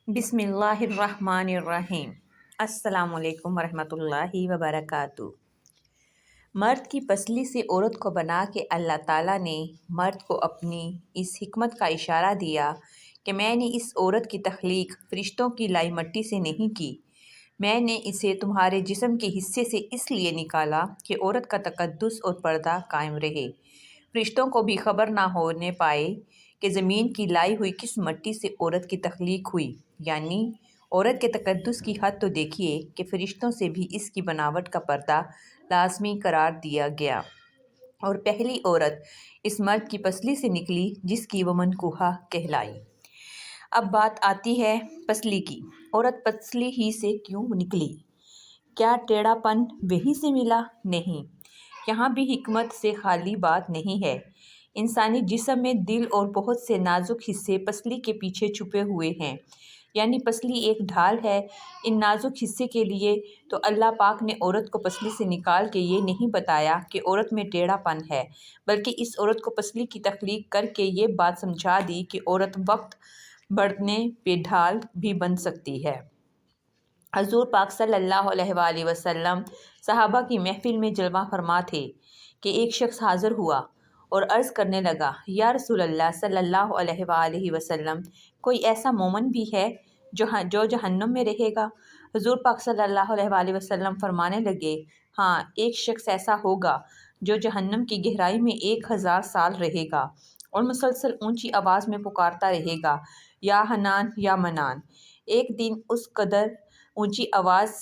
بسم اللہ الرحمن الرحیم۔ السلام علیکم ورحمۃ اللہ وبرکاتہ۔ مرد کی پسلی سے عورت کو بنا کے اللہ تعالیٰ نے مرد کو اپنی اس حکمت کا اشارہ دیا کہ میں نے اس عورت کی تخلیق فرشتوں کی لائی مٹی سے نہیں کی، میں نے اسے تمہارے جسم کے حصے سے اس لیے نکالا کہ عورت کا تقدس اور پردہ قائم رہے، فرشتوں کو بھی خبر نہ ہونے پائے کہ زمین کی لائی ہوئی کس مٹی سے عورت کی تخلیق ہوئی۔ یعنی عورت کے تقدس کی حد تو دیکھیے کہ فرشتوں سے بھی اس کی بناوٹ کا پردہ لازمی قرار دیا گیا، اور پہلی عورت اس مرد کی پسلی سے نکلی جس کی وہ منکوحہ کہلائی۔ اب بات آتی ہے پسلی کی۔ عورت پسلی ہی سے کیوں نکلی؟ کیا ٹیڑھا پن وہی سے ملا؟ نہیں، یہاں بھی حکمت سے خالی بات نہیں ہے۔ انسانی جسم میں دل اور بہت سے نازک حصے پسلی کے پیچھے چھپے ہوئے ہیں، یعنی پسلی ایک ڈھال ہے ان نازک حصے کے لیے۔ تو اللہ پاک نے عورت کو پسلی سے نکال کے یہ نہیں بتایا کہ عورت میں ٹیڑھا پن ہے، بلکہ اس عورت کو پسلی کی تخلیق کر کے یہ بات سمجھا دی کہ عورت وقت بڑھنے پہ ڈھال بھی بن سکتی ہے۔ حضور پاک صلی اللہ علیہ وآلہ وسلم صحابہ کی محفل میں جلوہ فرما تھے کہ ایک شخص حاضر ہوا اور عرض کرنے لگا، یا رسول اللہ صلی اللہ علیہ وآلہ وسلم، کوئی ایسا مومن بھی ہے جو جہنم میں رہے گا؟ حضور پاک صلی اللہ علیہ وآلہ وسلم فرمانے لگے، ہاں، ایک شخص ایسا ہوگا جو جہنم کی گہرائی میں 1000 سال رہے گا اور مسلسل اونچی آواز میں پکارتا رہے گا، یا حنان یا منان۔ ایک دن اس قدر اونچی آواز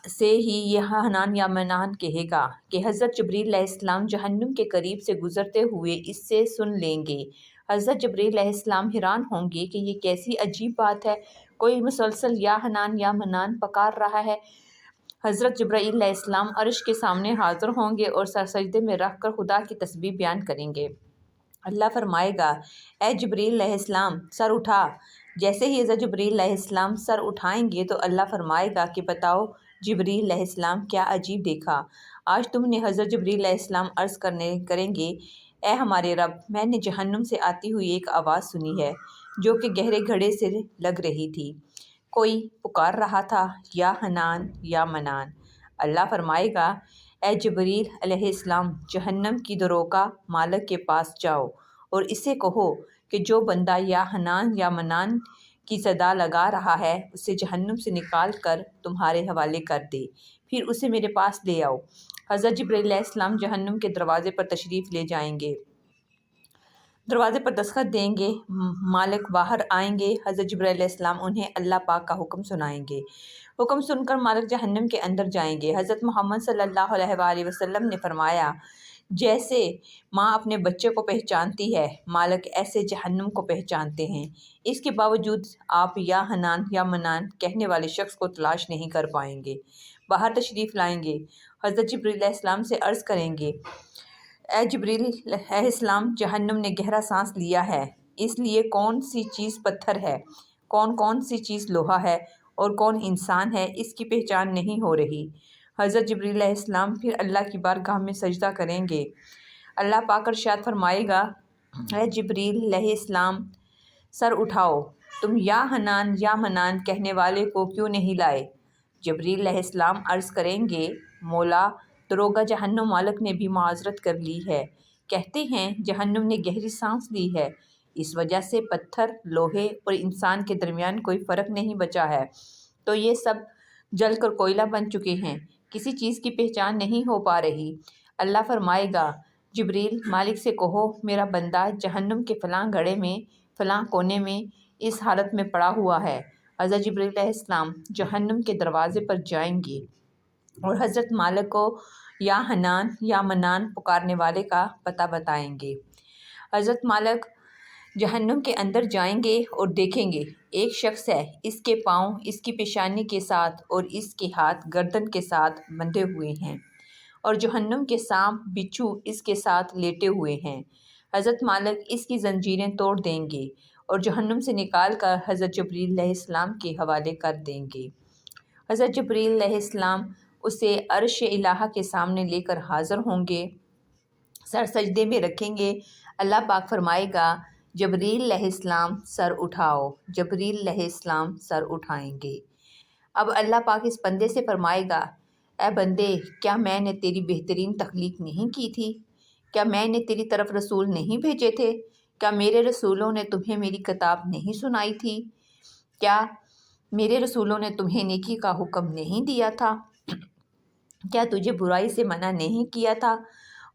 سے ہی یہ حنان یا منان کہے گا کہ حضرت جبریل علیہ السلام جہنم کے قریب سے گزرتے ہوئے اس سے سن لیں گے۔ حضرت جبریل علیہ السلام حیران ہوں گے کہ یہ کیسی عجیب بات ہے، کوئی مسلسل یا حنان یا منان پکار رہا ہے۔ حضرت جبرائیل علیہ السلام عرش کے سامنے حاضر ہوں گے اور سر سجدے میں رکھ کر خدا کی تسبیح بیان کریں گے۔ اللہ فرمائے گا، اے جبریل علیہ السلام، سر اٹھا۔ جیسے ہی حضرت جبریل علیہ السلام سر اٹھائیں گے تو اللہ فرمائے گا کہ بتاؤ جبریل علیہ السلام، کیا عجیب دیکھا؟ آج تم نے حضرت جبریل علیہ السلام عرض کریں گے، اے ہمارے رب، میں نے جہنم سے آتی ہوئی ایک آواز سنی ہے جو کہ گہرے گھڑے سے لگ رہی تھی، کوئی پکار رہا تھا، یا حنان یا منان۔ اللہ فرمائے گا، اے جبریل علیہ السلام، جہنم کی دروغہ مالک کے پاس جاؤ اور اسے کہو کہ جو بندہ یا حنان یا منان کی صدا لگا رہا ہے اسے جہنم سے نکال کر تمہارے حوالے کر دے، پھر اسے میرے پاس لے آؤ۔ حضرت جبرائیل علیہ السلام جہنم کے دروازے پر تشریف لے جائیں گے، دروازے پر دستخط دیں گے، مالک باہر آئیں گے، حضرت جبرائیل علیہ السلام انہیں اللہ پاک کا حکم سنائیں گے، حکم سن کر مالک جہنم کے اندر جائیں گے۔ حضرت محمد صلی اللہ علیہ وآلہ وسلم نے فرمایا، جیسے ماں اپنے بچے کو پہچانتی ہے، مالک ایسے جہنم کو پہچانتے ہیں۔ اس کے باوجود آپ یا حنان یا منان کہنے والے شخص کو تلاش نہیں کر پائیں گے۔ باہر تشریف لائیں گے، حضرت جبرائیل علیہ السلام سے عرض کریں گے، اے جبریل علیہ السلام، جہنم نے گہرا سانس لیا ہے، اس لیے کون سی چیز پتھر ہے، کون سی چیز لوہا ہے اور کون انسان ہے، اس کی پہچان نہیں ہو رہی۔ حضرت جبریل علیہ السلام پھر اللہ کی بارگاہ میں سجدہ کریں گے۔ اللہ پاک ارشاد فرمائے گا، اے جبریل علیہ السلام، سر اٹھاؤ، تم یا حنان یا منان کہنے والے کو کیوں نہیں لائے؟ جبریل علیہ السلام عرض کریں گے، مولا، دروغہ جہنم مالک نے بھی معذرت کر لی ہے، کہتے ہیں جہنم نے گہری سانس لی ہے، اس وجہ سے پتھر، لوہے اور انسان کے درمیان کوئی فرق نہیں بچا ہے، تو یہ سب جل کر کوئلہ بن چکے ہیں، کسی چیز کی پہچان نہیں ہو پا رہی۔ اللہ فرمائے گا، جبریل، مالک سے کہو میرا بندہ جہنم کے فلاں گڑھے میں فلاں کونے میں اس حالت میں پڑا ہوا ہے۔ حضرت جبریل علیہ السلام جہنم کے دروازے پر جائیں گے اور حضرت مالک کو یا حنان یا منان پکارنے والے کا پتہ بتائیں گے۔ حضرت مالک جہنم کے اندر جائیں گے اور دیکھیں گے ایک شخص ہے، اس کے پاؤں اس کی پیشانی کے ساتھ اور اس کے ہاتھ گردن کے ساتھ بندھے ہوئے ہیں، اور جہنم کے سانپ بچھو اس کے ساتھ لیٹے ہوئے ہیں۔ حضرت مالک اس کی زنجیریں توڑ دیں گے اور جہنم سے نکال کر حضرت جبریل علیہ السلام کے حوالے کر دیں گے۔ حضرت جبریل علیہ السلام اسے عرش الہ کے سامنے لے کر حاضر ہوں گے، سر سجدے میں رکھیں گے۔ اللہ پاک فرمائے گا، جبریل علیہ السلام سر اٹھاؤ، جبریل علیہ السلام سر اٹھائیں گے۔ اب اللہ پاک اس بندے سے فرمائے گا، اے بندے، کیا میں نے تیری بہترین تخلیق نہیں کی تھی؟ کیا میں نے تیری طرف رسول نہیں بھیجے تھے؟ کیا میرے رسولوں نے تمہیں میری کتاب نہیں سنائی تھی؟ کیا میرے رسولوں نے تمہیں نیکی کا حکم نہیں دیا تھا؟ کیا تجھے برائی سے منع نہیں کیا تھا؟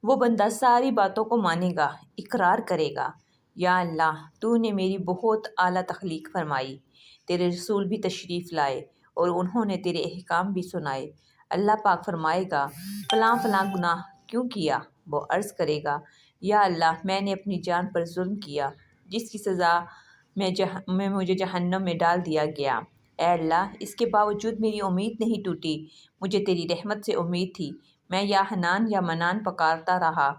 وہ بندہ ساری باتوں کو مانے گا، اقرار کرے گا، یا اللہ تو نے میری بہت اعلیٰ تخلیق فرمائی، تیرے رسول بھی تشریف لائے اور انہوں نے تیرے احکام بھی سنائے۔ اللہ پاک فرمائے گا، فلاں فلاں گناہ کیوں کیا؟ وہ عرض کرے گا، یا اللہ میں نے اپنی جان پر ظلم کیا، جس کی سزا میں مجھے جہنم میں ڈال دیا گیا۔ اے اللہ، اس کے باوجود میری امید نہیں ٹوٹی، مجھے تیری رحمت سے امید تھی، میں یا حنان یا منان پکارتا رہا،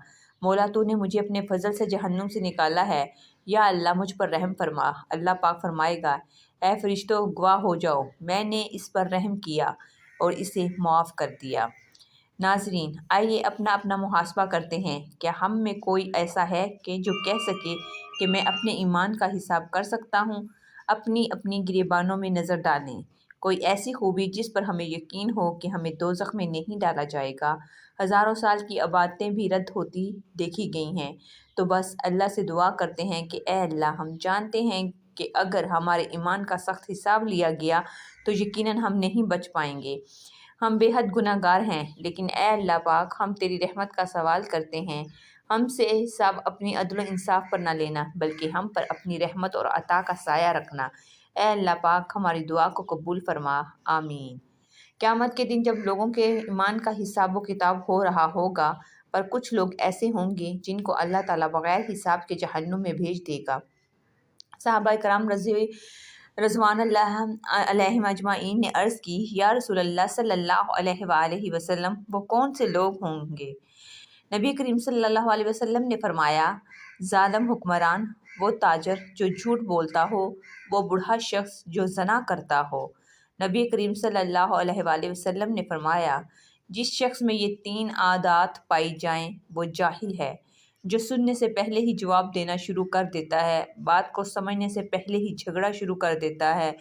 مولا تو نے مجھے اپنے فضل سے جہنم سے نکالا ہے، یا اللہ مجھ پر رحم فرما۔ اللہ پاک فرمائے گا، اے فرشتوں گواہ ہو جاؤ، میں نے اس پر رحم کیا اور اسے معاف کر دیا۔ ناظرین، آئیے اپنا اپنا محاسبہ کرتے ہیں، کیا ہم میں کوئی ایسا ہے کہ جو کہہ سکے کہ میں اپنے ایمان کا حساب کر سکتا ہوں؟ اپنی اپنی گریبانوں میں نظر ڈالیں، کوئی ایسی خوبی جس پر ہمیں یقین ہو کہ ہمیں دوزخ میں نہیں ڈالا جائے گا؟ ہزاروں سال کی عبادتیں بھی رد ہوتی دیکھی گئی ہیں، تو بس اللہ سے دعا کرتے ہیں کہ اے اللہ، ہم جانتے ہیں کہ اگر ہمارے ایمان کا سخت حساب لیا گیا تو یقیناً ہم نہیں بچ پائیں گے، ہم بے حد گناہ گار ہیں، لیکن اے اللہ پاک، ہم تیری رحمت کا سوال کرتے ہیں، ہم سے حساب اپنی عدل و انصاف پر نہ لینا، بلکہ ہم پر اپنی رحمت اور عطا کا سایہ رکھنا۔ اے اللہ پاک، ہماری دعا کو قبول فرما، آمین۔ قیامت کے دن جب لوگوں کے ایمان کا حساب و کتاب ہو رہا ہوگا، پر کچھ لوگ ایسے ہوں گے جن کو اللہ تعالیٰ بغیر حساب کے جہنم میں بھیج دے گا۔ صحابہ کرام رضوان اللہ علیہم اجمعین نے عرض کی، یا رسول اللہ صلی اللہ علیہ وآلہ وسلم، وہ کون سے لوگ ہوں گے؟ نبی کریم صلی اللہ علیہ وسلم نے فرمایا، ظالم حکمران، وہ تاجر جو جھوٹ بولتا ہو، وہ بوڑھا شخص جو زنا کرتا ہو۔ نبی کریم صلی اللہ علیہ وآلہ وسلم نے فرمایا، جس شخص میں یہ 3 عادات پائی جائیں وہ جاہل ہے، جو سننے سے پہلے ہی جواب دینا شروع کر دیتا ہے، بات کو سمجھنے سے پہلے ہی جھگڑا شروع کر دیتا ہے،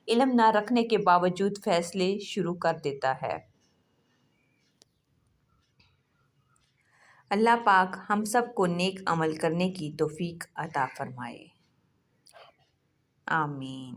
علم نہ رکھنے کے باوجود فیصلے شروع کر دیتا ہے۔ اللہ پاک ہم سب کو نیک عمل کرنے کی توفیق عطا فرمائے، آمین۔